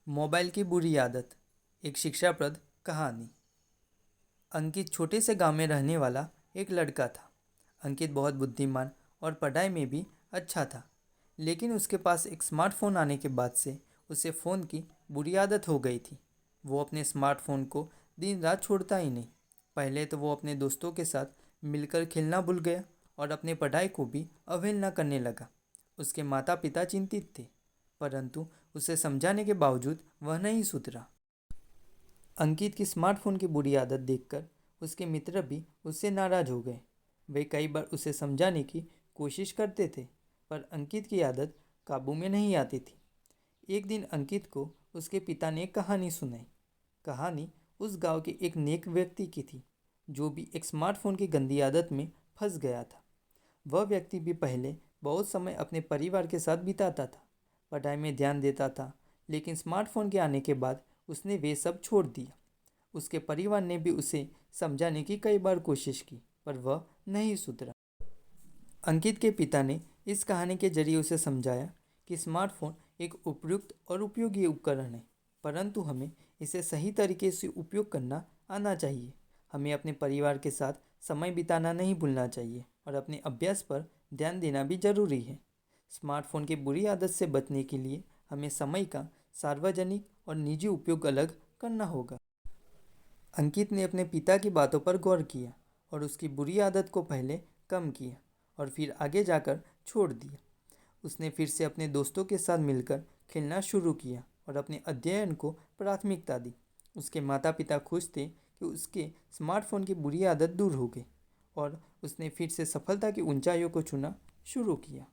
Mobile की बुरी आदत। एक शिक्षाप्रद कहानी। अंकित छोटे से गांव में रहने वाला एक लड़का था। अंकित बहुत बुद्धिमान और पढ़ाई में भी अच्छा था, लेकिन उसके पास एक स्मार्टफोन आने के बाद से उसे फ़ोन की बुरी आदत हो गई थी। वो अपने स्मार्टफोन को दिन रात छोड़ता ही नहीं। पहले तो वो अपने दोस्तों के साथ मिलकर खेलना भूल गया और अपने पढ़ाई को भी अवहेलना करने लगा। उसके माता पिता चिंतित थे, परंतु उसे समझाने के बावजूद वह नहीं सुधरा। अंकित की स्मार्टफोन की बुरी आदत देखकर उसके मित्र भी उससे नाराज हो गए। वे कई बार उसे समझाने की कोशिश करते थे, पर अंकित की आदत काबू में नहीं आती थी। एक दिन अंकित को उसके पिता ने एक कहानी सुनाई। कहानी उस गांव के एक नेक व्यक्ति की थी, जो भी एक स्मार्टफोन की गंदी आदत में फंस गया था। वह व्यक्ति भी पहले बहुत समय अपने परिवार के साथ बिताता था, पढ़ाई में ध्यान देता था, लेकिन स्मार्टफोन के आने के बाद उसने वे सब छोड़ दिया। उसके परिवार ने भी उसे समझाने की कई बार कोशिश की, पर वह नहीं सुधरा। अंकित के पिता ने इस कहानी के जरिए उसे समझाया कि स्मार्टफोन एक उपयुक्त और उपयोगी उपकरण है, परंतु हमें इसे सही तरीके से उपयोग करना आना चाहिए। हमें अपने परिवार के साथ समय बिताना नहीं भूलना चाहिए और अपने अभ्यास पर ध्यान देना भी जरूरी है। स्मार्टफोन की बुरी आदत से बचने के लिए हमें समय का सार्वजनिक और निजी उपयोग अलग करना होगा। अंकित ने अपने पिता की बातों पर गौर किया और उसकी बुरी आदत को पहले कम किया और फिर आगे जाकर छोड़ दिया। उसने फिर से अपने दोस्तों के साथ मिलकर खेलना शुरू किया और अपने अध्ययन को प्राथमिकता दी। उसके माता पिता खुश थे कि उसके स्मार्टफोन की बुरी आदत दूर हो गई और उसने फिर से सफलता की ऊंचाइयों को छूना शुरू किया।